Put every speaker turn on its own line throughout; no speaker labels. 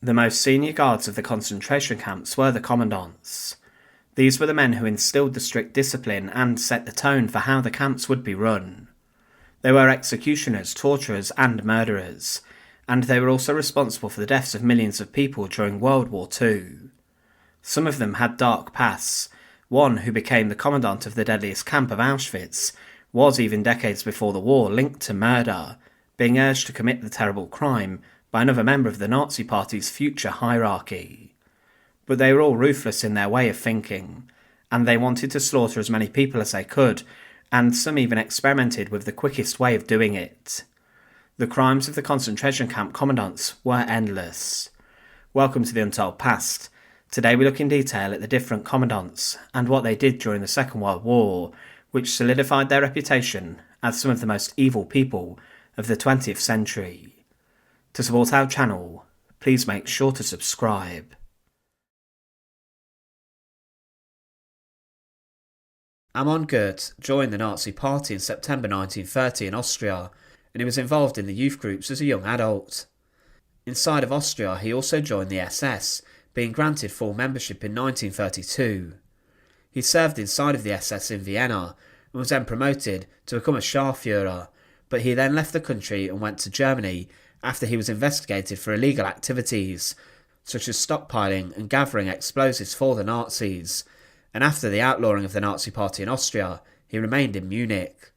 The most senior guards of the concentration camps were the Commandants. These were the men who instilled the strict discipline and set the tone for how the camps would be run. They were executioners, torturers and murderers, and they were also responsible for the deaths of millions of people during World War II. Some of them had dark pasts. One, who became the commandant of the deadliest camp of Auschwitz, was even decades before the war linked to murder, being urged to commit the terrible crime by another member of the Nazi Party's future hierarchy. But they were all ruthless in their way of thinking, and they wanted to slaughter as many people as they could, and some even experimented with the quickest way of doing it. The crimes of the concentration camp commandants were endless. Welcome to the Untold Past. Today we look in detail at the different commandants and what they did during the Second World War, which solidified their reputation as some of the most evil people of the 20th century. To support our channel, please make sure to subscribe. Amon Gth joined the Nazi Party in September 1930 in Austria, and he was involved in the youth groups as a young adult. Inside of Austria, he also joined the SS, being granted full membership in 1932. He served inside of the SS in Vienna and was then promoted to become a Scharführer, but he then left the country and went to Germany after he was investigated for illegal activities, such as stockpiling and gathering explosives for the Nazis, and after the outlawing of the Nazi Party in Austria, he remained in Munich.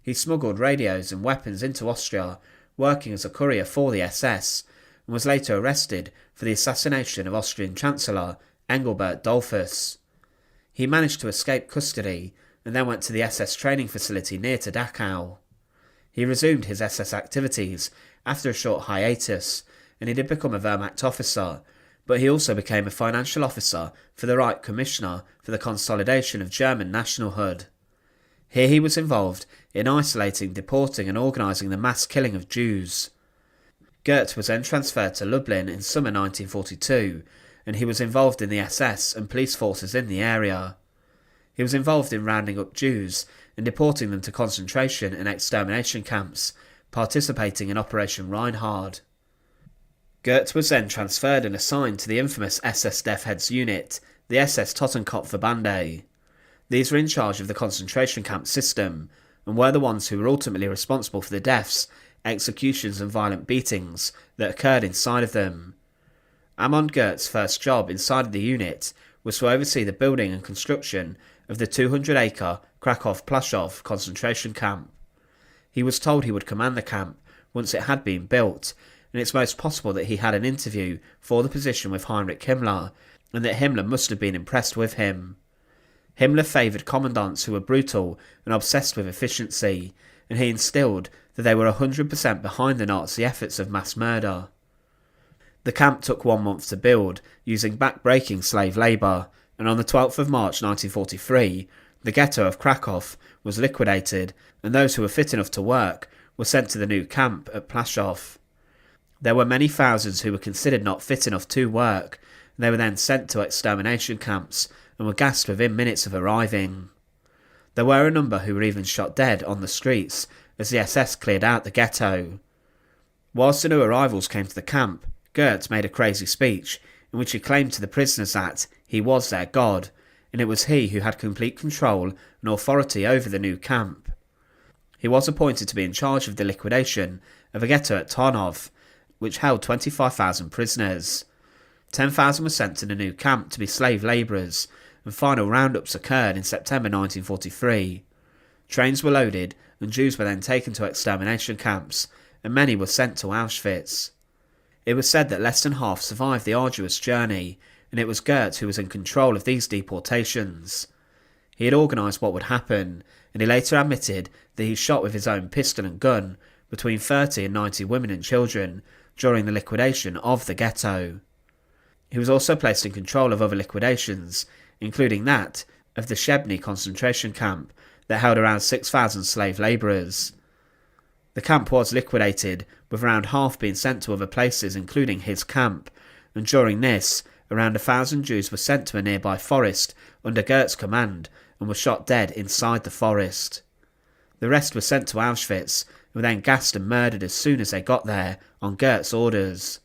He smuggled radios and weapons into Austria, working as a courier for the SS, and was later arrested for the assassination of Austrian Chancellor Engelbert Dollfuss. He managed to escape custody and then went to the SS training facility near to Dachau. He resumed his SS activities after a short hiatus, and he did become a Wehrmacht officer, but he also became a financial officer for the Reich Commissioner for the Consolidation of German Nationalhood. Here he was involved in isolating, deporting and organising the mass killing of Jews. Gth was then transferred to Lublin in summer 1942, and he was involved in the SS and police forces in the area. He was involved in rounding up Jews and deporting them to concentration and extermination camps, participating in Operation Reinhard. Gth was then transferred and assigned to the infamous SS Death Heads unit, the SS Totenkopfverbände. These were in charge of the concentration camp system, and were the ones who were ultimately responsible for the deaths, executions and violent beatings that occurred inside of them. Amon Gth's first job inside of the unit was to oversee the building and construction of the 200-acre Krakow-Plaszow concentration camp. He was told he would command the camp once it had been built, and it's most possible that he had an interview for the position with Heinrich Himmler, and that Himmler must have been impressed with him. Himmler favoured commandants who were brutal and obsessed with efficiency, and he instilled that they were 100% behind the Nazi efforts of mass murder. The camp took 1 month to build, using back-breaking slave labour, and on the 12th of March 1943, the ghetto of Krakow was liquidated, and those who were fit enough to work were sent to the new camp at Plaszow. There were many thousands who were considered not fit enough to work, and they were then sent to extermination camps and were gassed within minutes of arriving. There were a number who were even shot dead on the streets as the SS cleared out the ghetto. Whilst the new arrivals came to the camp, Gth made a crazy speech in which he claimed to the prisoners that he was their god, and it was he who had complete control and authority over the new camp. He was appointed to be in charge of the liquidation of a ghetto at Tarnów, which held 25,000 prisoners. 10,000 were sent to the new camp to be slave labourers, and final roundups occurred in September 1943. Trains were loaded, and Jews were then taken to extermination camps, and many were sent to Auschwitz. It was said that less than half survived the arduous journey, and it was Gth who was in control of these deportations. He had organised what would happen, and he later admitted that he shot with his own pistol and gun between 30 and 90 women and children during the liquidation of the ghetto. He was also placed in control of other liquidations, including that of the Szebny concentration camp that held around 6,000 slave labourers. The camp was liquidated, with around half being sent to other places including his camp, and during this, around 1,000 Jews were sent to a nearby forest under Gth's command and were shot dead inside the forest. The rest were sent to Auschwitz and were then gassed and murdered as soon as they got there on Gth's orders.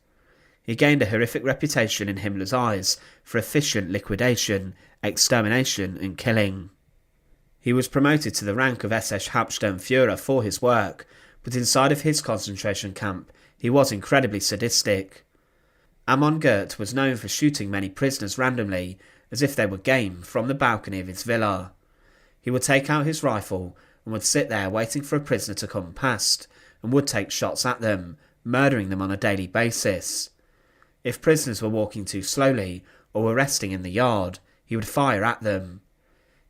He gained a horrific reputation in Himmler's eyes for efficient liquidation, extermination and killing. He was promoted to the rank of SS Hauptsturmführer for his work, but inside of his concentration camp he was incredibly sadistic. Amon Gth was known for shooting many prisoners randomly, as if they were game, from the balcony of his villa. He would take out his rifle and would sit there waiting for a prisoner to come past, and would take shots at them, murdering them on a daily basis. If prisoners were walking too slowly or were resting in the yard, he would fire at them.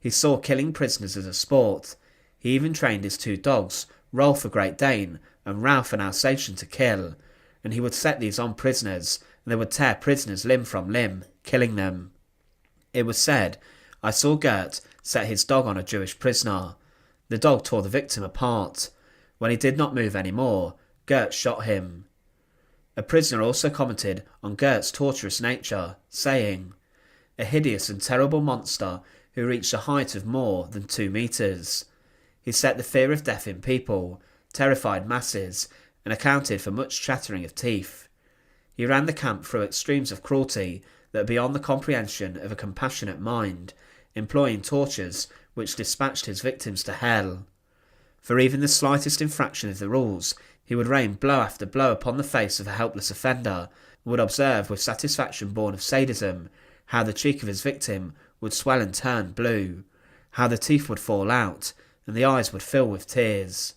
He saw killing prisoners as a sport. He even trained his 2 dogs, Rolf a Great Dane and Ralph an Alsatian, to kill, and he would set these on prisoners, and they would tear prisoners limb from limb, killing them. It was said, "I saw Gth set his dog on a Jewish prisoner. The dog tore the victim apart. When he did not move any more, Gth shot him." A prisoner also commented on Gth's torturous nature, saying, "A hideous and terrible monster who reached a height of more than 2 meters. He set the fear of death in people, terrified masses, and accounted for much chattering of teeth. He ran the camp through extremes of cruelty that are beyond the comprehension of a compassionate mind, employing tortures which dispatched his victims to hell. For even the slightest infraction of the rules, he would rain blow after blow upon the face of a helpless offender, and would observe with satisfaction born of sadism how the cheek of his victim would swell and turn blue, how the teeth would fall out, and the eyes would fill with tears.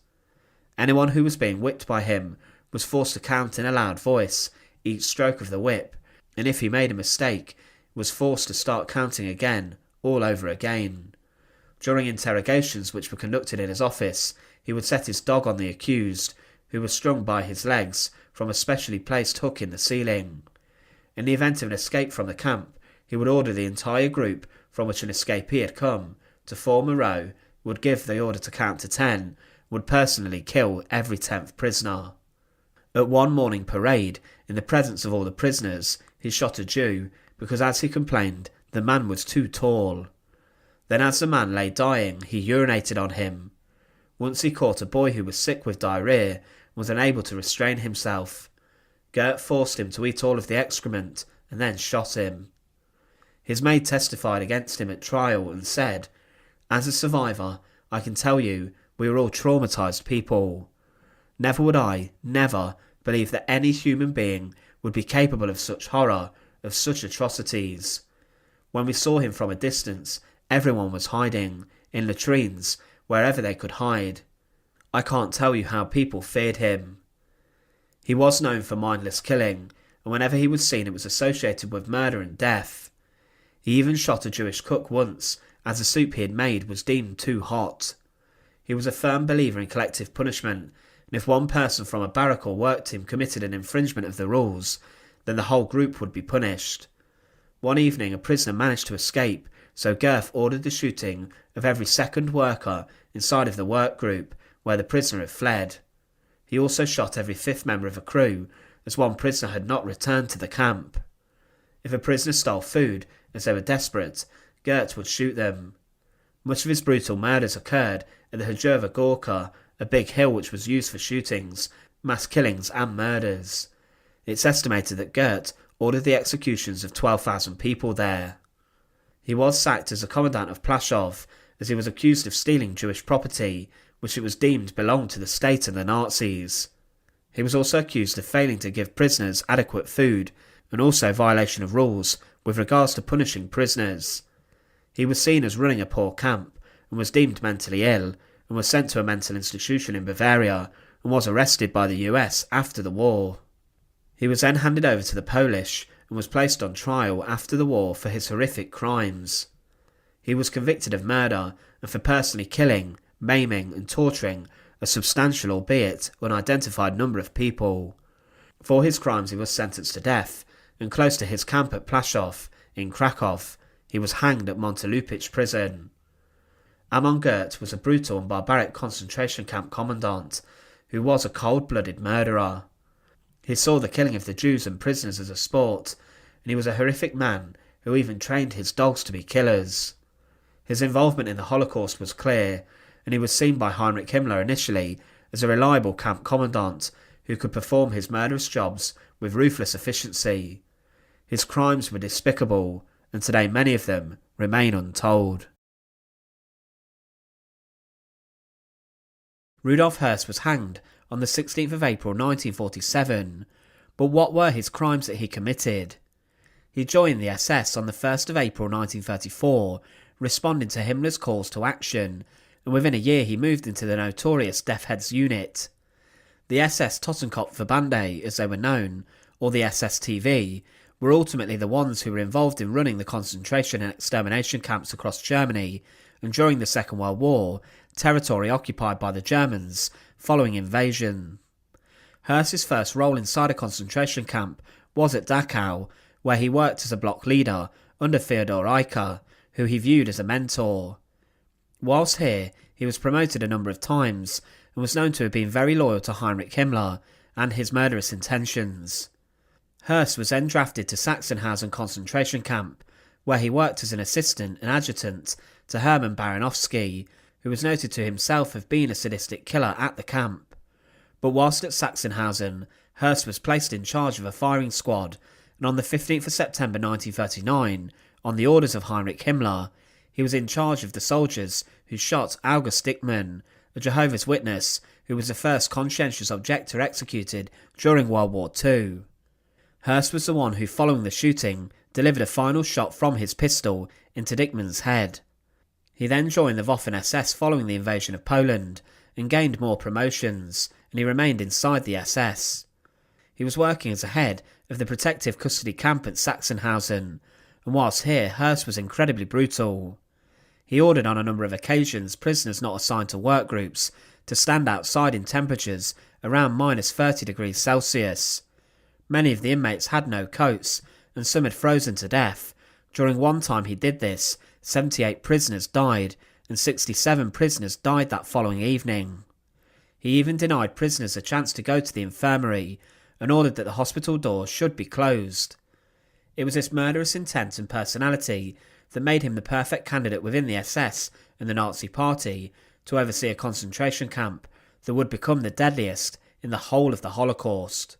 Anyone who was being whipped by him was forced to count in a loud voice each stroke of the whip, and if he made a mistake, was forced to start counting again, all over again. During interrogations which were conducted in his office, he would set his dog on the accused, who was strung by his legs from a specially placed hook in the ceiling. In the event of an escape from the camp, he would order the entire group from which an escapee had come to form a row, would give the order to count to 10, would personally kill every 10th prisoner. At one morning parade, in the presence of all the prisoners, he shot a Jew, because as he complained, the man was too tall. Then as the man lay dying, he urinated on him. Once he caught a boy who was sick with diarrhoea and was unable to restrain himself. Gth forced him to eat all of the excrement and then shot him. His maid testified against him at trial and said, "As a survivor, I can tell you we were all traumatised people. Never would I, never, believe that any human being would be capable of such horror, of such atrocities. When we saw him from a distance, everyone was hiding, in latrines, wherever they could hide. I can't tell you how people feared him." He was known for mindless killing, and whenever he was seen it was associated with murder and death. He even shot a Jewish cook once, as the soup he had made was deemed too hot. He was a firm believer in collective punishment, and if one person from a barrack or work team committed an infringement of the rules, then the whole group would be punished. One evening a prisoner managed to escape, so Gth ordered the shooting of every second worker inside of the work group where the prisoner had fled. He also shot every 5th member of a crew, as one prisoner had not returned to the camp. If a prisoner stole food, as they were desperate, Gth would shoot them. Much of his brutal murders occurred at the Hajurva Gorka, a big hill which was used for shootings, mass killings and murders. It's estimated that Gth ordered the executions of 12,000 people there. He was sacked as a commandant of Plaszow, as he was accused of stealing Jewish property, which it was deemed belonged to the state and the Nazis. He was also accused of failing to give prisoners adequate food, and also violation of rules with regards to punishing prisoners. He was seen as running a poor camp, and was deemed mentally ill, and was sent to a mental institution in Bavaria, and was arrested by the US after the war. He was then handed over to the Polish, and was placed on trial after the war for his horrific crimes. He was convicted of murder, and for personally killing, maiming and torturing a substantial albeit unidentified number of people. For his crimes he was sentenced to death, and close to his camp at Plaszow, in Krakow, he was hanged at Montelupich prison. Amon Gth was a brutal and barbaric concentration camp commandant, who was a cold-blooded murderer. He saw the killing of the Jews and prisoners as a sport, and he was a horrific man who even trained his dogs to be killers. His involvement in the Holocaust was clear, and he was seen by Heinrich Himmler initially as a reliable camp commandant who could perform his murderous jobs with ruthless efficiency. His crimes were despicable, and today many of them remain untold. Rudolf Hss was hanged on the 16th of April 1947, but what were his crimes that he committed? He joined the SS on the 1st of April 1934, responding to Himmler's calls to action, and within a year he moved into the notorious Death Heads unit. The SS Totenkopfverbände, as they were known, or the SSTV, were ultimately the ones who were involved in running the concentration and extermination camps across Germany, and during the Second World War, territory occupied by the Germans, following invasion. Höss's first role inside a concentration camp was at Dachau, where he worked as a block leader under Theodor Eicke, who he viewed as a mentor. Whilst here, he was promoted a number of times, and was known to have been very loyal to Heinrich Himmler and his murderous intentions. Höss was then drafted to Sachsenhausen concentration camp, where he worked as an assistant and adjutant to Hermann Baranowski, who was noted to himself have been a sadistic killer at the camp. But whilst at Sachsenhausen, Höss was placed in charge of a firing squad, and on the 15th of September 1939, on the orders of Heinrich Himmler, he was in charge of the soldiers who shot August Dickmann, a Jehovah's Witness who was the first conscientious objector executed during World War II. Höss was the one who, following the shooting, delivered a final shot from his pistol into Dickmann's head. He then joined the Waffen-SS following the invasion of Poland, and gained more promotions, and he remained inside the SS. He was working as a head of the protective custody camp at Sachsenhausen, and whilst here, Höss was incredibly brutal. He ordered on a number of occasions prisoners not assigned to work groups to stand outside in temperatures around minus 30 degrees Celsius. Many of the inmates had no coats, and some had frozen to death. During one time he did this, 78 prisoners died, and 67 prisoners died that following evening. He even denied prisoners a chance to go to the infirmary, and ordered that the hospital doors should be closed. It was this murderous intent and personality that made him the perfect candidate within the SS and the Nazi Party to oversee a concentration camp that would become the deadliest in the whole of the Holocaust.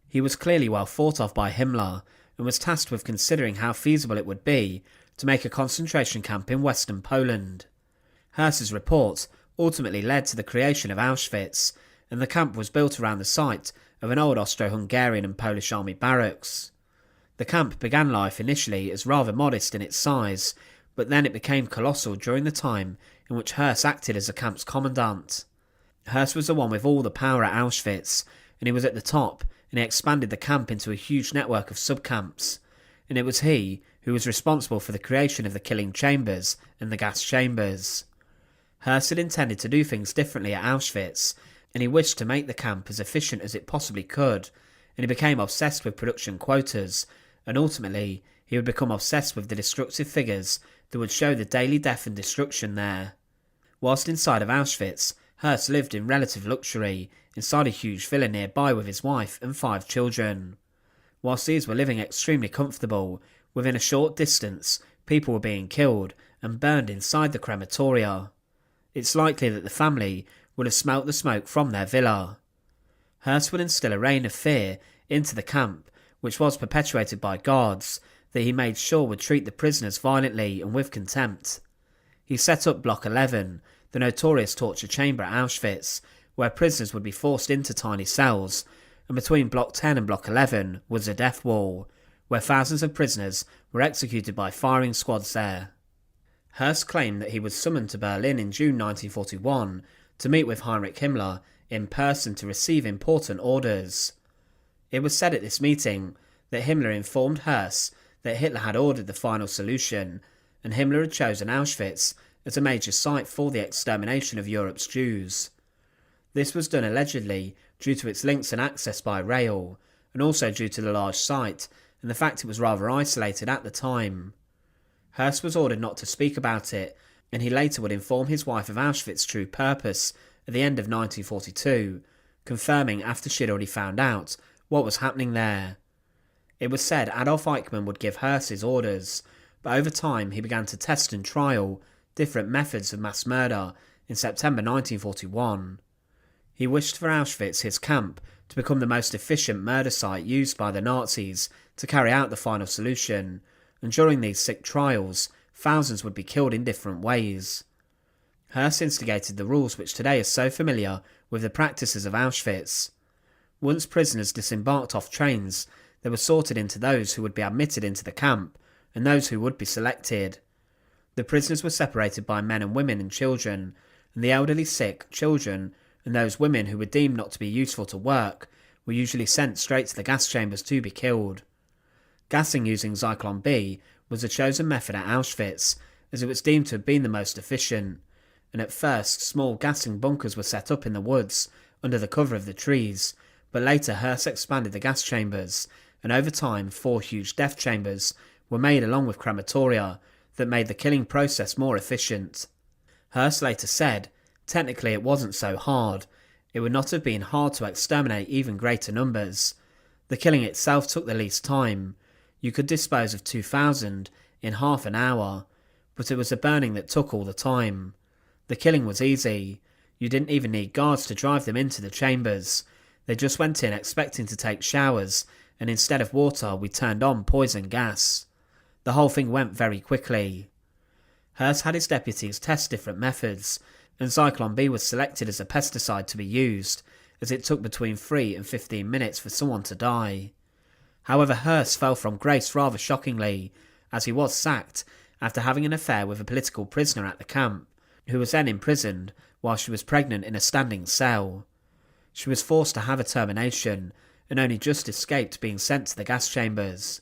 He was clearly well thought of by Himmler, and was tasked with considering how feasible it would be to make a concentration camp in western Poland. Höss's report ultimately led to the creation of Auschwitz, and the camp was built around the site of an old Austro-Hungarian and Polish army barracks. The camp began life initially as rather modest in its size, but then it became colossal during the time in which Höss acted as the camp's commandant. Höss was the one with all the power at Auschwitz, and he was at the top, and he expanded the camp into a huge network of sub-camps, and it was he who was responsible for the creation of the killing chambers and the gas chambers. Höss had intended to do things differently at Auschwitz, and he wished to make the camp as efficient as it possibly could, and he became obsessed with production quotas, and ultimately he would become obsessed with the destructive figures that would show the daily death and destruction there. Whilst inside of Auschwitz, Höss lived in relative luxury, inside a huge villa nearby with his wife and 5 children. Whilst these were living extremely comfortable, within a short distance people were being killed and burned inside the crematoria. It's likely that the family would have smelt the smoke from their villa. Höss would instill a reign of fear into the camp, which was perpetuated by guards that he made sure would treat the prisoners violently and with contempt. He set up Block 11, the notorious torture chamber at Auschwitz, where prisoners would be forced into tiny cells, and between Block 10 and Block 11 was a death wall, where thousands of prisoners were executed by firing squads there. Höss claimed that he was summoned to Berlin in June 1941 to meet with Heinrich Himmler in person to receive important orders. It was said at this meeting that Himmler informed Höss that Hitler had ordered the final solution, and Himmler had chosen Auschwitz as a major site for the extermination of Europe's Jews. This was done allegedly due to its links and access by rail, and also due to the large site and the fact it was rather isolated at the time. Höss was ordered not to speak about it, and he later would inform his wife of Auschwitz's true purpose at the end of 1942, confirming after she'd already found out what was happening there. It was said Adolf Eichmann would give Höss his orders, but over time he began to test and trial different methods of mass murder in September 1941. He wished for Auschwitz, his camp, to become the most efficient murder site used by the Nazis to carry out the final solution, and during these sick trials, thousands would be killed in different ways. Höss instigated the rules which today are so familiar with the practices of Auschwitz. Once prisoners disembarked off trains, they were sorted into those who would be admitted into the camp, and those who would be selected. The prisoners were separated by men and women and children, and the elderly, sick, children, and those women who were deemed not to be useful to work were usually sent straight to the gas chambers to be killed. Gassing using Zyklon B was a chosen method at Auschwitz, as it was deemed to have been the most efficient, and at first small gassing bunkers were set up in the woods under the cover of the trees, but later Höss expanded the gas chambers, and over time 4 huge death chambers were made along with crematoria that made the killing process more efficient. Höss later said, technically it wasn't so hard. It would not have been hard to exterminate even greater numbers. The killing itself took the least time. You could dispose of 2,000 in half an hour, but it was the burning that took all the time. The killing was easy. You didn't even need guards to drive them into the chambers. They just went in expecting to take showers, and instead of water we turned on poison gas. The whole thing went very quickly. Höss had his deputies test different methods, and Zyklon B was selected as a pesticide to be used, as it took between 3 and 15 minutes for someone to die. However, Höss fell from grace rather shockingly, as he was sacked after having an affair with a political prisoner at the camp, who was then imprisoned while she was pregnant in a standing cell. She was forced to have a termination, and only just escaped being sent to the gas chambers.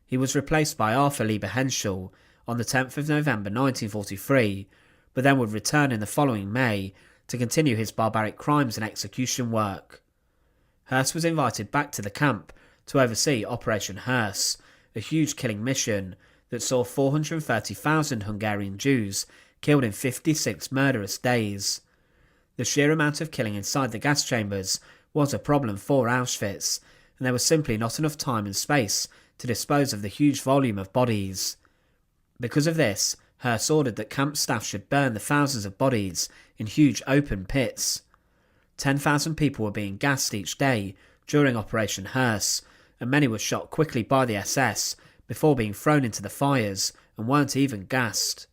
He was replaced by Arthur Lieber Henschel on the 10th of November 1943, but then would return in the following May to continue his barbaric crimes and execution work. Höss was invited back to the camp to oversee Operation Höss, a huge killing mission that saw 430,000 Hungarian Jews killed in 56 murderous days. The sheer amount of killing inside the gas chambers was a problem for Auschwitz, and there was simply not enough time and space to dispose of the huge volume of bodies. Because of this, Höss ordered that camp staff should burn the thousands of bodies in huge open pits. 10,000 people were being gassed each day during Operation Höss, and many were shot quickly by the SS before being thrown into the fires and weren't even gassed.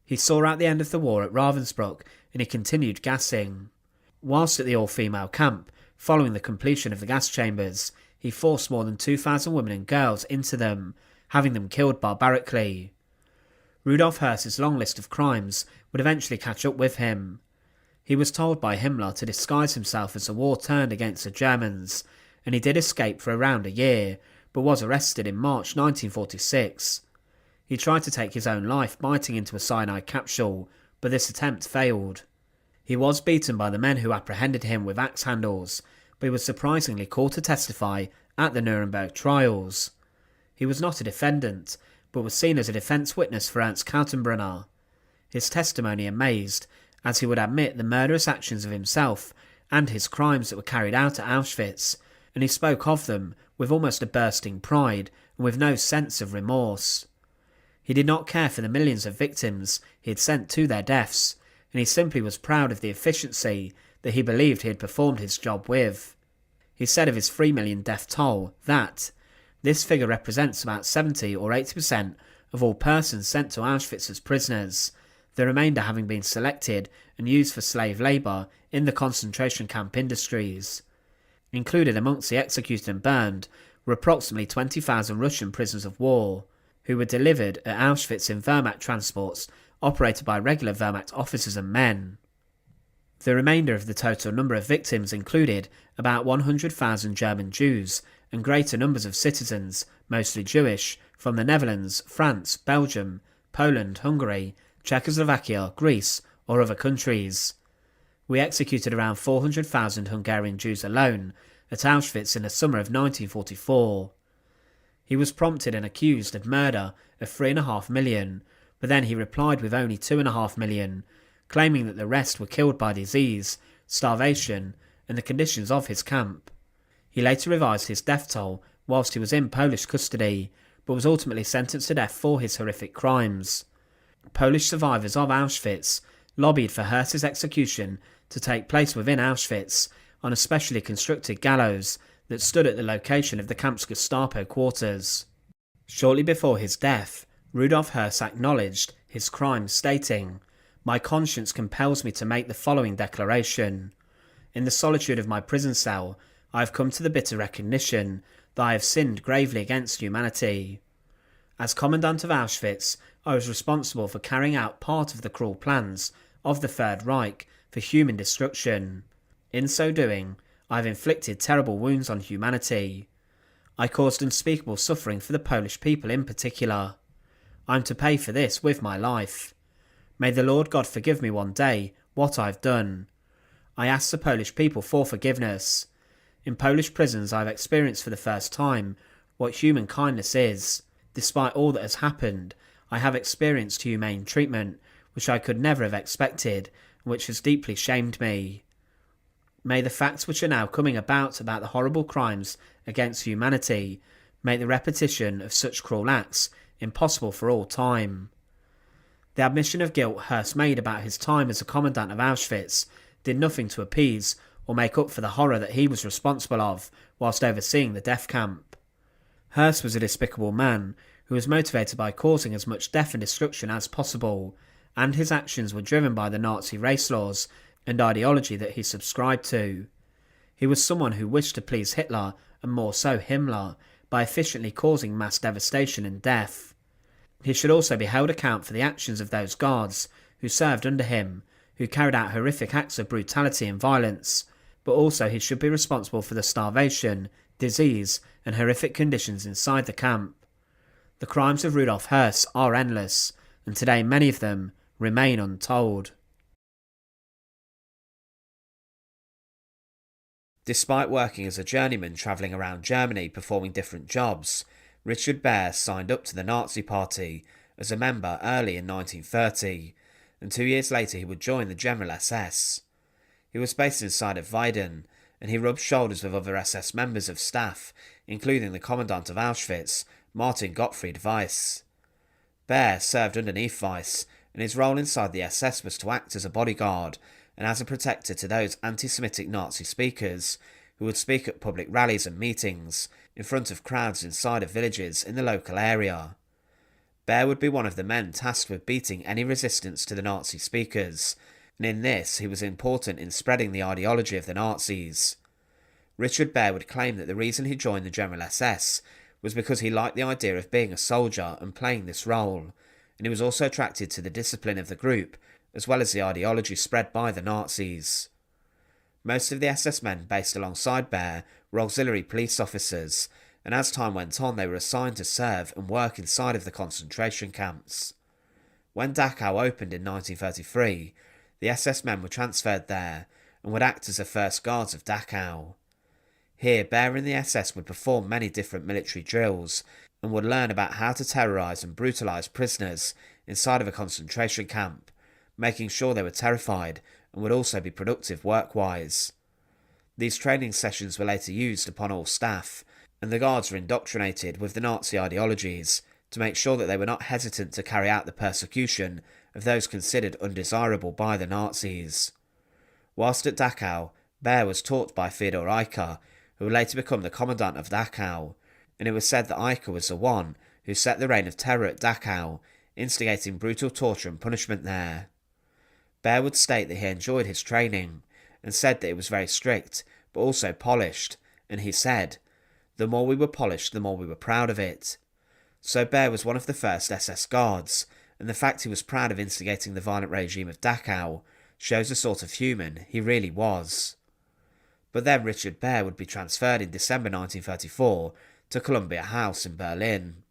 He saw out the end of the war at Ravensbrück, and he continued gassing. Whilst at the all-female camp, following the completion of the gas chambers, he forced more than 2,000 women and girls into them, having them killed barbarically. Rudolf Hss's long list of crimes would eventually catch up with him. He was told by Himmler to disguise himself as the war turned against the Germans, and he did escape for around a year, but was arrested in March 1946. He tried to take his own life biting into a cyanide capsule, but this attempt failed. He was beaten by the men who apprehended him with axe handles, but he was surprisingly called to testify at the Nuremberg trials. He was not a defendant, but was seen as a defence witness for Ernst Kaltenbrunner. His testimony amazed, as he would admit the murderous actions of himself and his crimes that were carried out at Auschwitz, and he spoke of them with almost a bursting pride and with no sense of remorse. He did not care for the millions of victims he had sent to their deaths, and he simply was proud of the efficiency that he believed he had performed his job with. He said of his 3 million death toll that this figure represents about 70 or 80% of all persons sent to Auschwitz as prisoners, the remainder having been selected and used for slave labour in the concentration camp industries. Included amongst the executed and burned were approximately 20,000 Russian prisoners of war, who were delivered at Auschwitz in Wehrmacht transports operated by regular Wehrmacht officers and men. The remainder of the total number of victims included about 100,000 German Jews and greater numbers of citizens, mostly Jewish, from the Netherlands, France, Belgium, Poland, Hungary, Czechoslovakia, Greece, or other countries. We executed around 400,000 Hungarian Jews alone at Auschwitz in the summer of 1944. He was prompted and accused of murder of 3.5 million, but then he replied with only 2.5 million, claiming that the rest were killed by disease, starvation, and the conditions of his camp. He later revised his death toll whilst he was in Polish custody, but was ultimately sentenced to death for his horrific crimes. Polish survivors of Auschwitz lobbied for Höss's execution to take place within Auschwitz on a specially constructed gallows that stood at the location of the camp's Gestapo quarters. Shortly before his death, Rudolph Hss acknowledged his crime, stating, "My conscience compels me to make the following declaration. In the solitude of my prison cell, I have come to the bitter recognition that I have sinned gravely against humanity. As Commandant of Auschwitz, I was responsible for carrying out part of the cruel plans of the Third Reich for human destruction. In so doing, I have inflicted terrible wounds on humanity. I caused unspeakable suffering for the Polish people in particular. I am to pay for this with my life. May the Lord God forgive me one day what I have done. I ask the Polish people for forgiveness. In Polish prisons I have experienced for the first time what human kindness is. Despite all that has happened, I have experienced humane treatment which I could never have expected and which has deeply shamed me. May the facts which are now coming about the horrible crimes against humanity make the repetition of such cruel acts impossible for all time." The admission of guilt Höss made about his time as a commandant of Auschwitz did nothing to appease or make up for the horror that he was responsible of whilst overseeing the death camp. Höss was a despicable man who was motivated by causing as much death and destruction as possible, and his actions were driven by the Nazi race laws and ideology that he subscribed to. He was someone who wished to please Hitler, and more so Himmler, by efficiently causing mass devastation and death. He should also be held account for the actions of those guards who served under him, who carried out horrific acts of brutality and violence, but also he should be responsible for the starvation, disease, and horrific conditions inside the camp. The crimes of Rudolph Hss are endless, and today many of them remain untold. Despite working as a journeyman travelling around Germany performing different jobs, Richard Baer signed up to the Nazi Party as a member early in 1930, and 2 years later he would join the General SS. He was based inside of Weiden, and he rubbed shoulders with other SS members of staff, including the Commandant of Auschwitz, Martin Gottfried Weiss. Baer served underneath Weiss, and his role inside the SS was to act as a bodyguard and as a protector to those anti-Semitic Nazi speakers who would speak at public rallies and meetings in front of crowds inside of villages in the local area. Baer would be one of the men tasked with beating any resistance to the Nazi speakers, and in this he was important in spreading the ideology of the Nazis. Richard Baer would claim that the reason he joined the General SS was because he liked the idea of being a soldier and playing this role, and he was also attracted to the discipline of the group as well as the ideology spread by the Nazis. Most of the SS men based alongside Baer were auxiliary police officers, and as time went on they were assigned to serve and work inside of the concentration camps. When Dachau opened in 1933, the SS men were transferred there and would act as the first guards of Dachau. Here Baer and the SS would perform many different military drills and would learn about how to terrorise and brutalise prisoners inside of a concentration camp, making sure they were terrified and would also be productive work-wise. These training sessions were later used upon all staff, and the guards were indoctrinated with the Nazi ideologies to make sure that they were not hesitant to carry out the persecution of those considered undesirable by the Nazis. Whilst at Dachau, Baer was taught by Theodor Eicher, who would later become the Commandant of Dachau, and it was said that Eicher was the one who set the reign of terror at Dachau, instigating brutal torture and punishment there. Baer would state that he enjoyed his training, and said that it was very strict, but also polished, and he said, "The more we were polished, the more we were proud of it." So Baer was one of the first SS guards, and the fact he was proud of instigating the violent regime of Dachau shows the sort of human he really was. But then Richard Baer would be transferred in December 1934 to Columbia House in Berlin.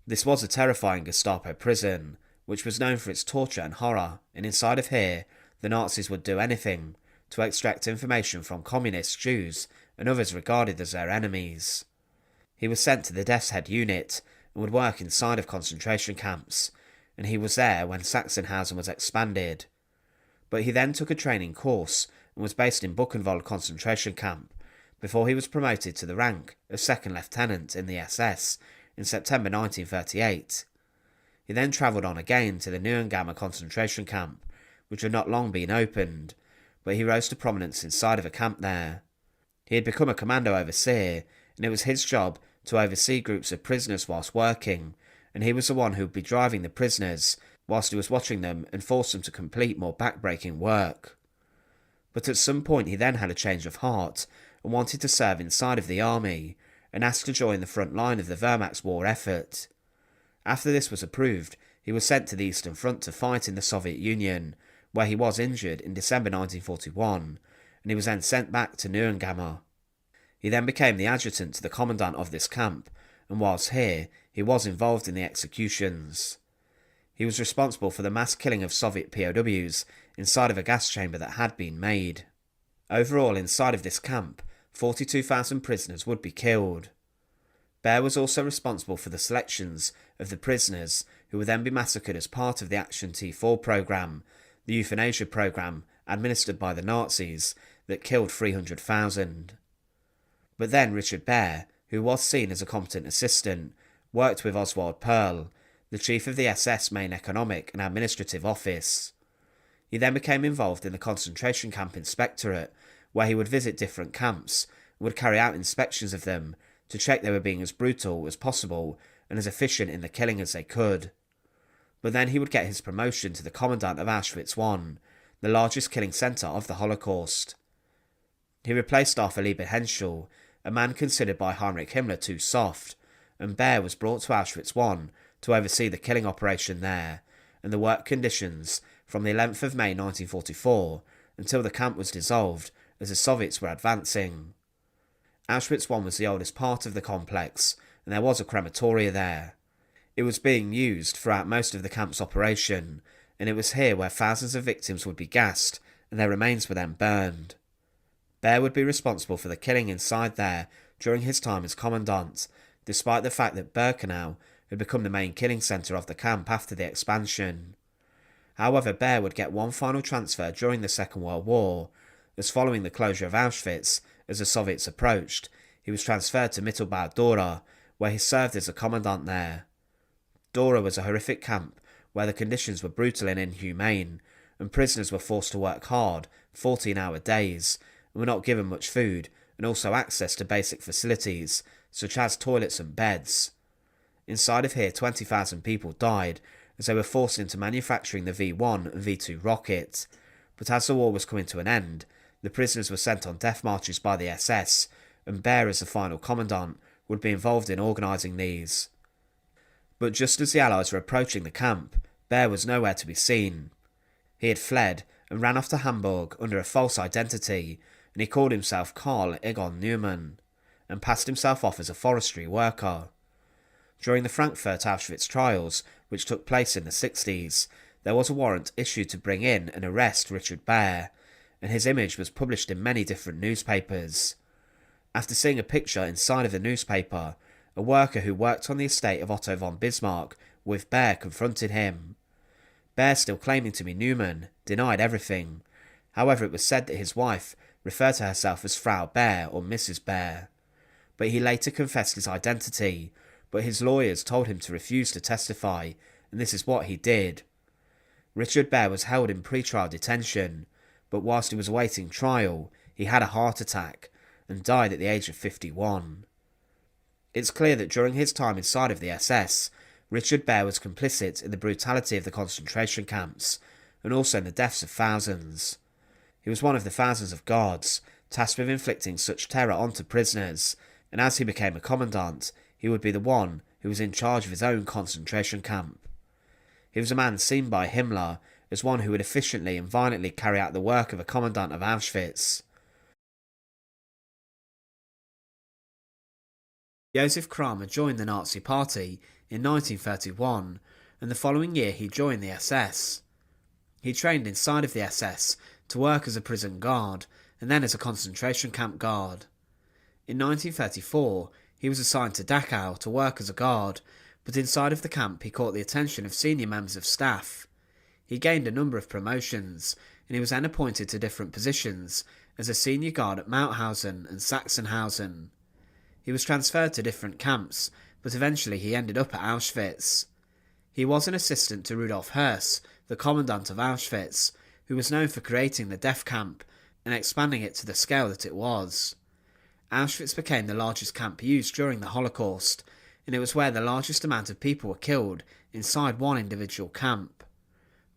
This was a terrifying Gestapo prison, which was known for its torture and horror, and inside of here, the Nazis would do anything to extract information from communists, Jews, and others regarded as their enemies. He was sent to the Death's Head unit, and would work inside of concentration camps, and he was there when Sachsenhausen was expanded. But he then took a training course, and was based in Buchenwald concentration camp, before he was promoted to the rank of second lieutenant in the SS in September 1938. He then travelled on again to the Neuengamme concentration camp, which had not long been opened, but he rose to prominence inside of a camp there. He had become a commando overseer, and it was his job to oversee groups of prisoners whilst working, and he was the one who would be driving the prisoners whilst he was watching them and force them to complete more back-breaking work. But at some point he then had a change of heart and wanted to serve inside of the army, and asked to join the front line of the Wehrmacht's war effort. After this was approved, he was sent to the Eastern Front to fight in the Soviet Union, where he was injured in December 1941, and he was then sent back to Neuengamme. He then became the adjutant to the commandant of this camp, and whilst here, he was involved in the executions. He was responsible for the mass killing of Soviet POWs inside of a gas chamber that had been made. Overall, inside of this camp, 42,000 prisoners would be killed. Baer was also responsible for the selections of the prisoners who would then be massacred as part of the Action T4 programme, the euthanasia programme administered by the Nazis that killed 300,000. But then Richard Baer, who was seen as a competent assistant, worked with Oswald Perl, the chief of the SS main economic and administrative office. He then became involved in the concentration camp inspectorate, where he would visit different camps and would carry out inspections of them to check they were being as brutal as possible and as efficient in the killing as they could. But then he would get his promotion to the Commandant of Auschwitz I, the largest killing centre of the Holocaust. He replaced Arthur Lieber-Henschel, a man considered by Heinrich Himmler too soft, and Baer was brought to Auschwitz I to oversee the killing operation there, and the work conditions from the 11th of May 1944 until the camp was dissolved as the Soviets were advancing. Auschwitz I was the oldest part of the complex, and there was a crematoria there. It was being used throughout most of the camp's operation, and it was here where thousands of victims would be gassed and their remains were then burned. Baer would be responsible for the killing inside there during his time as commandant, despite the fact that Birkenau had become the main killing centre of the camp after the expansion. However, Baer would get one final transfer during the Second World War, as following the closure of Auschwitz as the Soviets approached, he was transferred to Mittelbau-Dora, where he served as a commandant there. Dora was a horrific camp where the conditions were brutal and inhumane, and prisoners were forced to work hard, 14-hour days, and were not given much food, and also access to basic facilities, such as toilets and beds. Inside of here, 20,000 people died, as they were forced into manufacturing the V1 and V2 rocket. But as the war was coming to an end, the prisoners were sent on death marches by the SS, and Baer, as the final commandant, would be involved in organising these. But just as the Allies were approaching the camp, Baer was nowhere to be seen. He had fled and ran off to Hamburg under a false identity, and he called himself Karl Egon Neumann, and passed himself off as a forestry worker. During the Frankfurt Auschwitz trials, which took place in the 60s, there was a warrant issued to bring in and arrest Richard Baer, and his image was published in many different newspapers. After seeing a picture inside of the newspaper, a worker who worked on the estate of Otto von Bismarck with Baer confronted him. Baer, still claiming to be Neumann, denied everything. However, it was said that his wife referred to herself as Frau Baer or Mrs. Baer. But he later confessed his identity, but his lawyers told him to refuse to testify, and this is what he did. Richard Baer was held in pre-trial detention, but whilst he was awaiting trial, he had a heart attack and died at the age of 51. It's clear that during his time inside of the SS, Richard Baer was complicit in the brutality of the concentration camps, and also in the deaths of thousands. He was one of the thousands of guards tasked with inflicting such terror onto prisoners, and as he became a commandant, he would be the one who was in charge of his own concentration camp. He was a man seen by Himmler as one who would efficiently and violently carry out the work of a commandant of Auschwitz. Josef Kramer joined the Nazi Party in 1931, and the following year he joined the SS. He trained inside of the SS to work as a prison guard, and then as a concentration camp guard. In 1934, he was assigned to Dachau to work as a guard, but inside of the camp he caught the attention of senior members of staff. He gained a number of promotions, and he was then appointed to different positions as a senior guard at Mauthausen and Sachsenhausen. He was transferred to different camps, but eventually he ended up at Auschwitz. He was an assistant to Rudolph Hss, the Commandant of Auschwitz, who was known for creating the death camp, and expanding it to the scale that it was. Auschwitz became the largest camp used during the Holocaust, and it was where the largest amount of people were killed inside one individual camp.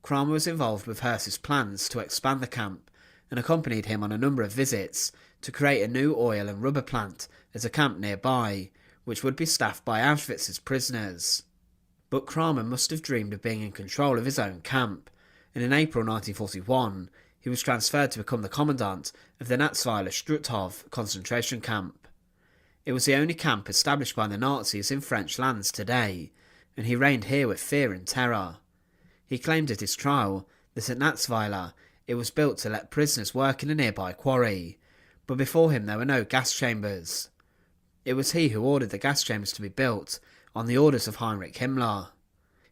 Kramer was involved with Höss's plans to expand the camp and accompanied him on a number of visits to create a new oil and rubber plant at a camp nearby, which would be staffed by Auschwitz's prisoners. But Kramer must have dreamed of being in control of his own camp, and in April 1941 he was transferred to become the commandant of the Natzweiler Struthof concentration camp. It was the only camp established by the Nazis in French lands today, and he reigned here with fear and terror. He claimed at his trial that at Natzweiler it was built to let prisoners work in a nearby quarry, but before him there were no gas chambers. It was he who ordered the gas chambers to be built, on the orders of Heinrich Himmler.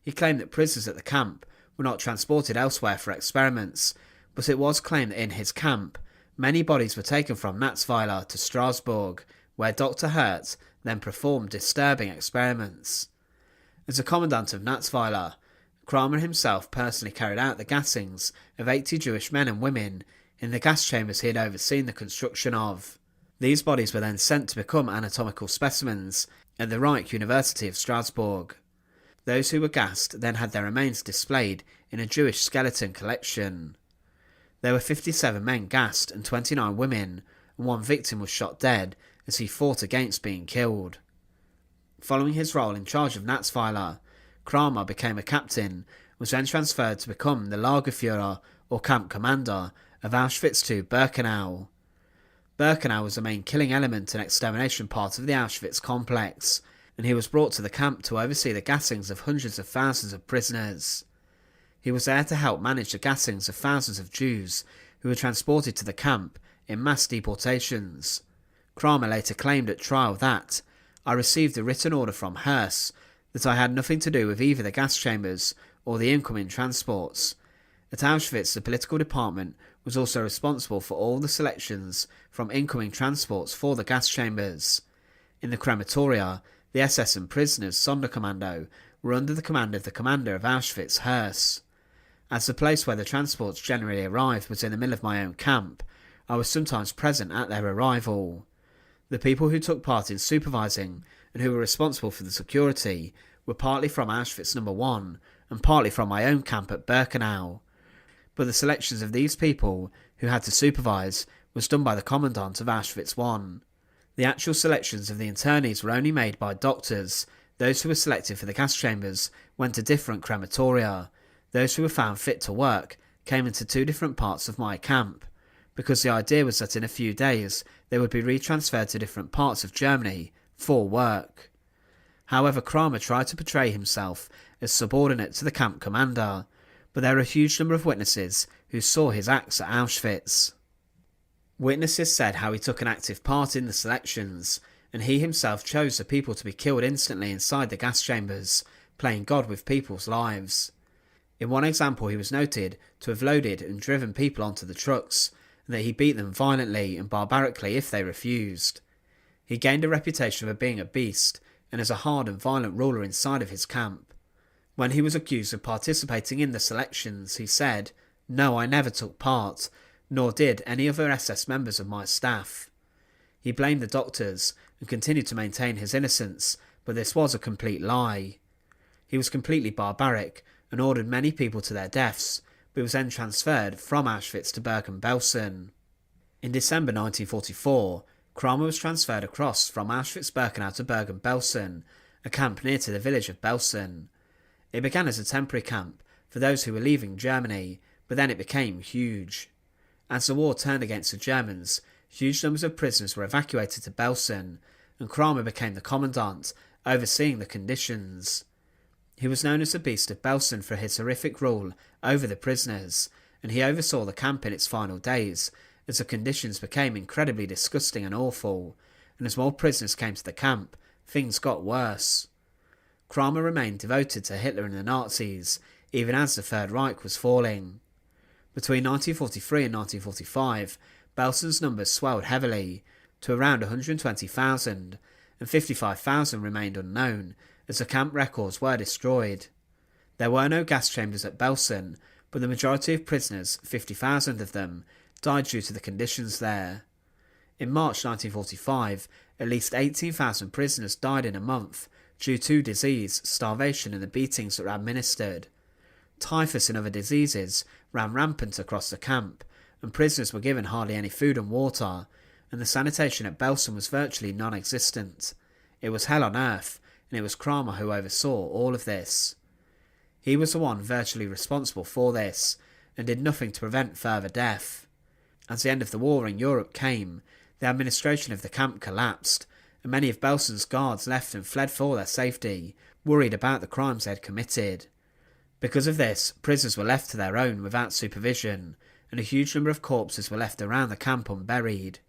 He claimed that prisoners at the camp were not transported elsewhere for experiments, but it was claimed that in his camp many bodies were taken from Natzweiler to Strasbourg, where Dr. Hertz then performed disturbing experiments. As a commandant of Natzweiler, Kramer himself personally carried out the gassings of 80 Jewish men and women in the gas chambers he had overseen the construction of. These bodies were then sent to become anatomical specimens at the Reich University of Strasbourg. Those who were gassed then had their remains displayed in a Jewish skeleton collection. There were 57 men gassed and 29 women, and one victim was shot dead as he fought against being killed. Following his role in charge of Natzweiler, Kramer became a captain and was then transferred to become the Lagerführer or camp commander of Auschwitz II-Birkenau. Birkenau was the main killing element and extermination part of the Auschwitz complex, and he was brought to the camp to oversee the gassings of hundreds of thousands of prisoners. He was there to help manage the gassings of thousands of Jews who were transported to the camp in mass deportations. Kramer later claimed at trial that, "I received a written order from Höss that I had nothing to do with either the gas chambers or the incoming transports." At Auschwitz, the political department was also responsible for all the selections from incoming transports for the gas chambers. In the crematoria, the SS and prisoners Sonderkommando were under the command of the commander of Auschwitz, Höss. As the place where the transports generally arrived was in the middle of my own camp, I was sometimes present at their arrival. The people who took part in supervising and who were responsible for the security were partly from Auschwitz No. 1 and partly from my own camp at Birkenau. But the selections of these people who had to supervise was done by the commandant of Auschwitz I. The actual selections of the internees were only made by doctors. Those who were selected for the gas chambers went to different crematoria. Those who were found fit to work came into two different parts of my camp, because the idea was that in a few days they would be retransferred to different parts of Germany for work. However, Kramer tried to portray himself as subordinate to the camp commander, but there are a huge number of witnesses who saw his acts at Auschwitz. Witnesses said how he took an active part in the selections, and he himself chose the people to be killed instantly inside the gas chambers, playing God with people's lives. In one example, he was noted to have loaded and driven people onto the trucks, and that he beat them violently and barbarically if they refused. He gained a reputation for being a beast, and as a hard and violent ruler inside of his camp. When he was accused of participating in the selections, he said, "No, I never took part, nor did any other SS members of my staff." He blamed the doctors and continued to maintain his innocence, but this was a complete lie. He was completely barbaric and ordered many people to their deaths, but was then transferred from Auschwitz to Bergen-Belsen. In December 1944, Kramer was transferred across from Auschwitz-Birkenau to Bergen-Belsen, a camp near to the village of Belsen. It began as a temporary camp for those who were leaving Germany, but then it became huge. As the war turned against the Germans, huge numbers of prisoners were evacuated to Belsen, and Kramer became the commandant, overseeing the conditions. He was known as the Beast of Belsen for his horrific rule over the prisoners, and he oversaw the camp in its final days, as the conditions became incredibly disgusting and awful, and as more prisoners came to the camp, things got worse. Kramer remained devoted to Hitler and the Nazis, even as the Third Reich was falling. Between 1943 and 1945, Belsen's numbers swelled heavily, to around 120,000, and 55,000 remained unknown, as the camp records were destroyed. There were no gas chambers at Belsen, but the majority of prisoners, 50,000 of them, died due to the conditions there. In March 1945, at least 18,000 prisoners died in a month due to disease, starvation and the beatings that were administered. Typhus and other diseases ran rampant across the camp, and prisoners were given hardly any food and water, and the sanitation at Belsen was virtually non-existent. It was hell on earth, and it was Kramer who oversaw all of this. He was the one virtually responsible for this, and did nothing to prevent further death. As the end of the war in Europe came, the administration of the camp collapsed, and many of Belsen's guards left and fled for their safety, worried about the crimes they had committed. Because of this, prisoners were left to their own without supervision, and a huge number of corpses were left around the camp unburied.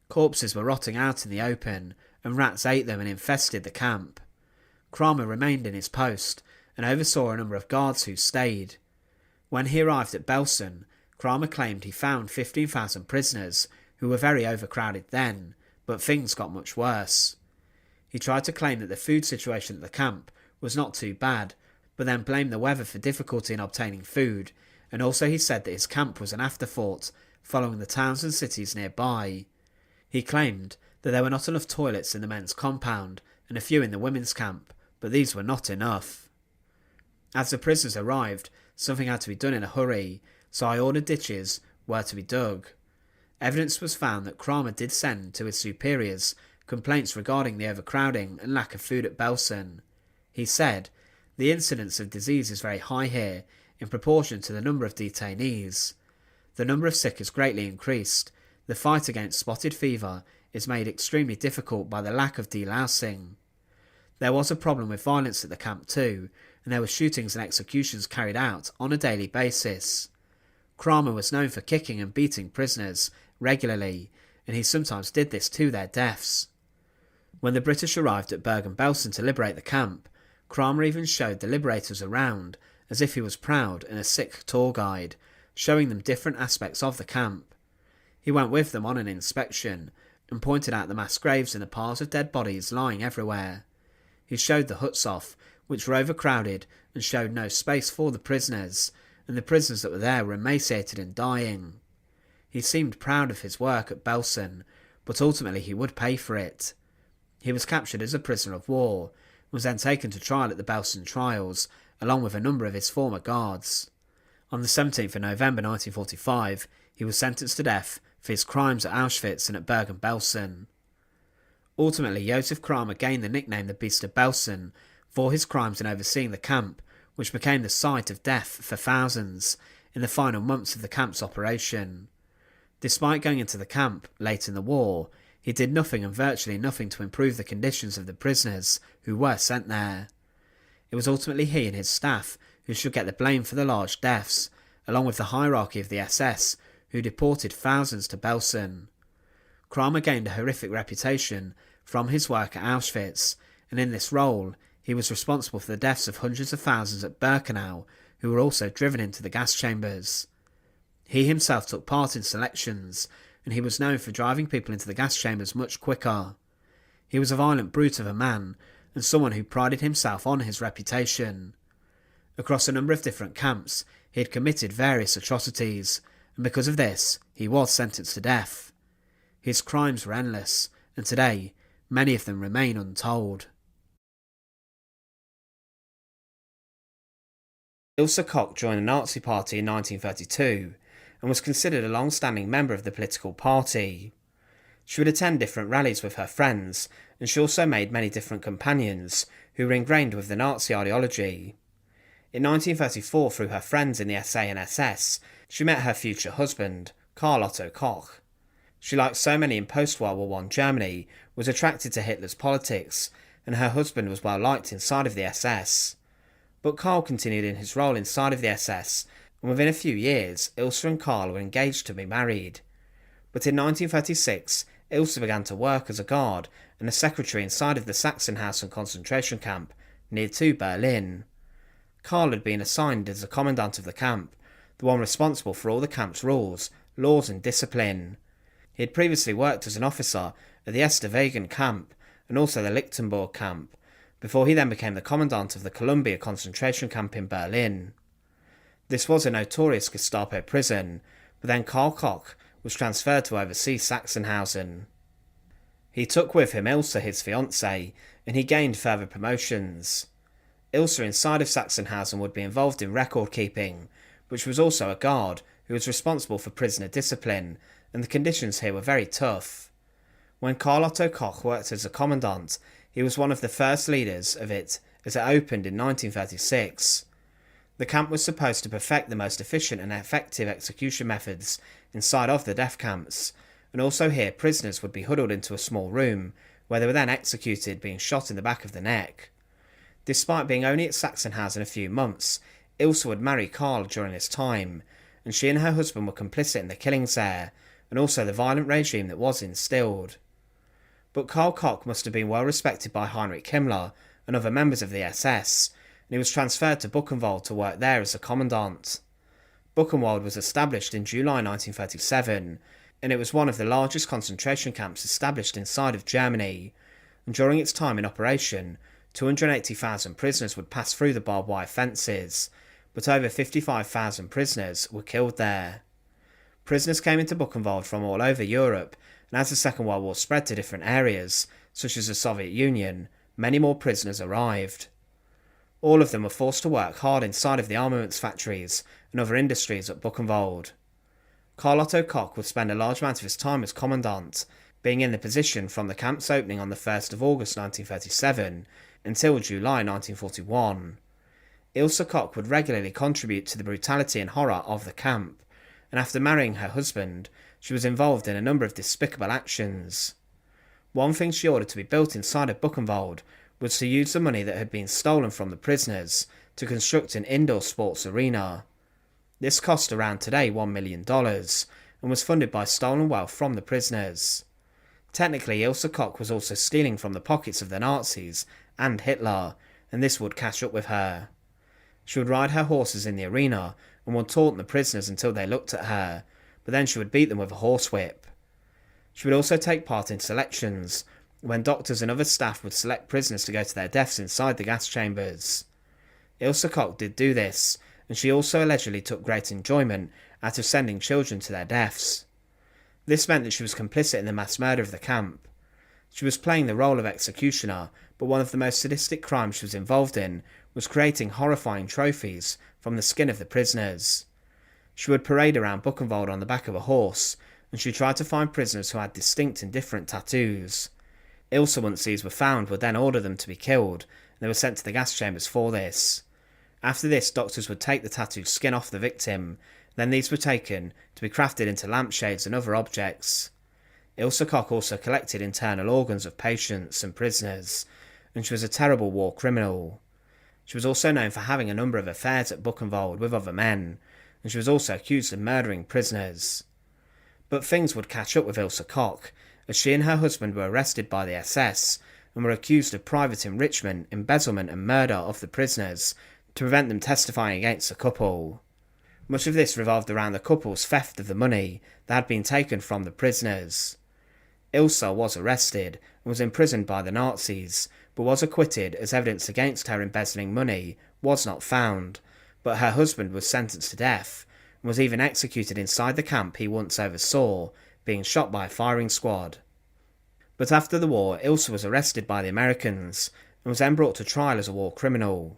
Corpses were rotting out in the open, and rats ate them and infested the camp. Kramer remained in his post, and oversaw a number of guards who stayed. When he arrived at Belsen, Kramer claimed he found 15,000 prisoners, who were very overcrowded then, but things got much worse. He tried to claim that the food situation at the camp was not too bad, but then blamed the weather for difficulty in obtaining food, and also he said that his camp was an afterthought, following the towns and cities nearby. He claimed that there were not enough toilets in the men's compound, and a few in the women's camp, but these were not enough. As the prisoners arrived, something had to be done in a hurry, so I ordered ditches were to be dug. Evidence was found that Kramer did send to his superiors complaints regarding the overcrowding and lack of food at Belsen. He said, "The incidence of disease is very high here, in proportion to the number of detainees. The number of sick has greatly increased. The fight against spotted fever is made extremely difficult by the lack of delousing. There was a problem with violence at the camp too, and there were shootings and executions carried out on a daily basis. Kramer was known for kicking and beating prisoners regularly, and he sometimes did this to their deaths." When the British arrived at Bergen-Belsen to liberate the camp, Kramer even showed the liberators around, as if he was proud and a sick tour guide, showing them different aspects of the camp. He went with them on an inspection, and pointed out the mass graves and the piles of dead bodies lying everywhere. He showed the huts off, which were overcrowded and showed no space for the prisoners, and the prisoners that were there were emaciated and dying. He seemed proud of his work at Belsen, but ultimately he would pay for it. He was captured as a prisoner of war, and was then taken to trial at the Belsen trials, along with a number of his former guards. On the 17th of November 1945, he was sentenced to death for his crimes at Auschwitz and at Bergen-Belsen. Ultimately, Josef Kramer gained the nickname the Beast of Belsen for his crimes in overseeing the camp, which became the site of death for thousands in the final months of the camp's operation. Despite going into the camp late in the war, he did nothing and virtually nothing to improve the conditions of the prisoners who were sent there. It was ultimately he and his staff who should get the blame for the large deaths, along with the hierarchy of the SS, who deported thousands to Belsen. Kramer gained a horrific reputation from his work at Auschwitz, and in this role he was responsible for the deaths of hundreds of thousands at Birkenau, who were also driven into the gas chambers. He himself took part in selections, and he was known for driving people into the gas chambers much quicker. He was a violent brute of a man, and someone who prided himself on his reputation. Across a number of different camps, he had committed various atrocities, and because of this, he was sentenced to death. His crimes were endless, and today, many of them remain untold. Ilse Koch joined the Nazi Party in 1932, and was considered a long-standing member of the political party. She would attend different rallies with her friends, and she also made many different companions who were ingrained with the Nazi ideology. In 1934, through her friends in the SA and SS, she met her future husband, Karl Otto Koch. She, like so many in post-World War I Germany, was attracted to Hitler's politics, and her husband was well liked inside of the SS. But Karl continued in his role inside of the SS, and within a few years, Ilse and Karl were engaged to be married. But in 1936, Ilse began to work as a guard and a secretary inside of the Sachsenhausen concentration camp, near to Berlin. Karl had been assigned as the commandant of the camp, the one responsible for all the camp's rules, laws and discipline. He had previously worked as an officer at the Esterwagen camp and also the Lichtenburg camp, before he then became the commandant of the Columbia concentration camp in Berlin. This was a notorious Gestapo prison, but then Karl Koch was transferred to oversee Sachsenhausen. He took with him Ilse, his fiancée, and he gained further promotions. Ilse inside of Sachsenhausen would be involved in record keeping, which was also a guard who was responsible for prisoner discipline, and the conditions here were very tough. When Karl Otto Koch worked as a commandant, he was one of the first leaders of it as it opened in 1936. The camp was supposed to perfect the most efficient and effective execution methods inside of the death camps, and also here prisoners would be huddled into a small room, where they were then executed, being shot in the back of the neck. Despite being only at Sachsenhausen a few months, Ilse would marry Karl during this time, and she and her husband were complicit in the killings there, and also the violent regime that was instilled. But Karl Koch must have been well respected by Heinrich Himmler and other members of the SS, and he was transferred to Buchenwald to work there as a commandant. Buchenwald was established in July 1937, and it was one of the largest concentration camps established inside of Germany, and during its time in operation, 280,000 prisoners would pass through the barbed wire fences, but over 55,000 prisoners were killed there. Prisoners came into Buchenwald from all over Europe, and as the Second World War spread to different areas, such as the Soviet Union, many more prisoners arrived. All of them were forced to work hard inside of the armaments factories and other industries at Buchenwald. Karl Otto Koch would spend a large amount of his time as commandant, being in the position from the camp's opening on the 1st of August 1937 until July 1941. Ilse Koch would regularly contribute to the brutality and horror of the camp, and after marrying her husband, she was involved in a number of despicable actions. One thing she ordered to be built inside of Buchenwald was to use the money that had been stolen from the prisoners to construct an indoor sports arena. This cost around today $1 million, and was funded by stolen wealth from the prisoners. Technically, Ilse Koch was also stealing from the pockets of the Nazis and Hitler, and this would catch up with her. She would ride her horses in the arena and would taunt the prisoners until they looked at her, but then she would beat them with a horsewhip. She would also take part in selections, when doctors and other staff would select prisoners to go to their deaths inside the gas chambers. Ilse Koch did do this, and she also allegedly took great enjoyment out of sending children to their deaths. This meant that she was complicit in the mass murder of the camp. She was playing the role of executioner, but one of the most sadistic crimes she was involved in was creating horrifying trophies from the skin of the prisoners. She would parade around Buchenwald on the back of a horse, and she tried to find prisoners who had distinct and different tattoos. Ilse, once these were found, would then order them to be killed, and they were sent to the gas chambers for this. After this, doctors would take the tattooed skin off the victim, then these were taken to be crafted into lampshades and other objects. Ilse Koch also collected internal organs of patients and prisoners, and she was a terrible war criminal. She was also known for having a number of affairs at Buchenwald with other men, and she was also accused of murdering prisoners. But things would catch up with Ilse Koch, as she and her husband were arrested by the SS and were accused of private enrichment, embezzlement and murder of the prisoners to prevent them testifying against the couple. Much of this revolved around the couple's theft of the money that had been taken from the prisoners. Ilse was arrested and was imprisoned by the Nazis, but was acquitted as evidence against her embezzling money was not found, but her husband was sentenced to death and was even executed inside the camp he once oversaw, being shot by a firing squad. But after the war, Ilse was arrested by the Americans and was then brought to trial as a war criminal.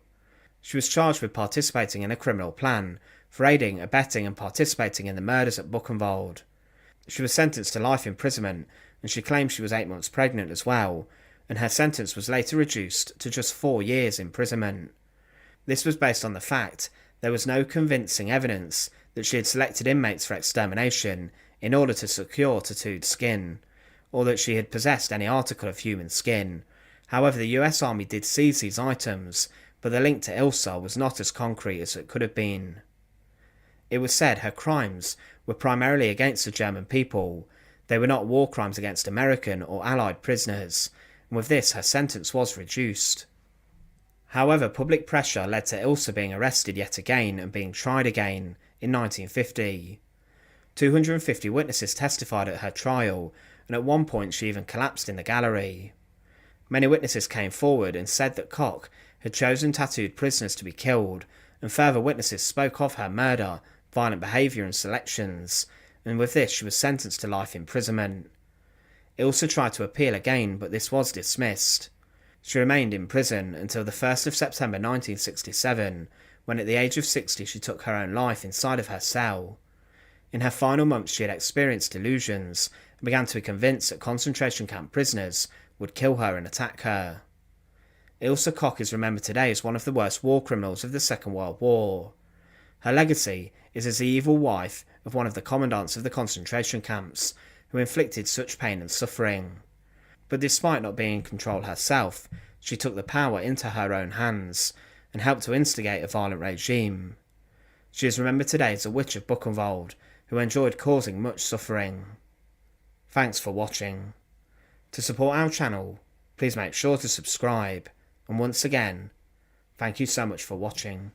She was charged with participating in a criminal plan for aiding, abetting and participating in the murders at Buchenwald. She was sentenced to life imprisonment, and she claimed she was 8 months pregnant as well, and her sentence was later reduced to just 4 years imprisonment. This was based on the fact there was no convincing evidence that she had selected inmates for extermination in order to secure tattooed skin, or that she had possessed any article of human skin. However, the US Army did seize these items, but the link to Ilse was not as concrete as it could have been. It was said her crimes were primarily against the German people. They were not war crimes against American or Allied prisoners, and with this her sentence was reduced. However, public pressure led to Ilse being arrested yet again and being tried again in 1950. 250 witnesses testified at her trial, and at one point she even collapsed in the gallery. Many witnesses came forward and said that Koch had chosen tattooed prisoners to be killed, and further witnesses spoke of her murder, violent behaviour and selections, and with this she was sentenced to life imprisonment. Ilse tried to appeal again, but this was dismissed. She remained in prison until the 1st of September 1967, when at the age of 60 she took her own life inside of her cell. In her final months she had experienced delusions and began to be convinced that concentration camp prisoners would kill her and attack her. Ilse Koch is remembered today as one of the worst war criminals of the Second World War. Her legacy is as the evil wife of one of the commandants of the concentration camps, who inflicted such pain and suffering. But despite not being in control herself, she took the power into her own hands and helped to instigate a violent regime. She is remembered today as a witch of Buchenwald, who enjoyed causing much suffering. Thanks for watching. To support our channel, please make sure to subscribe, and once again, thank you so much for watching.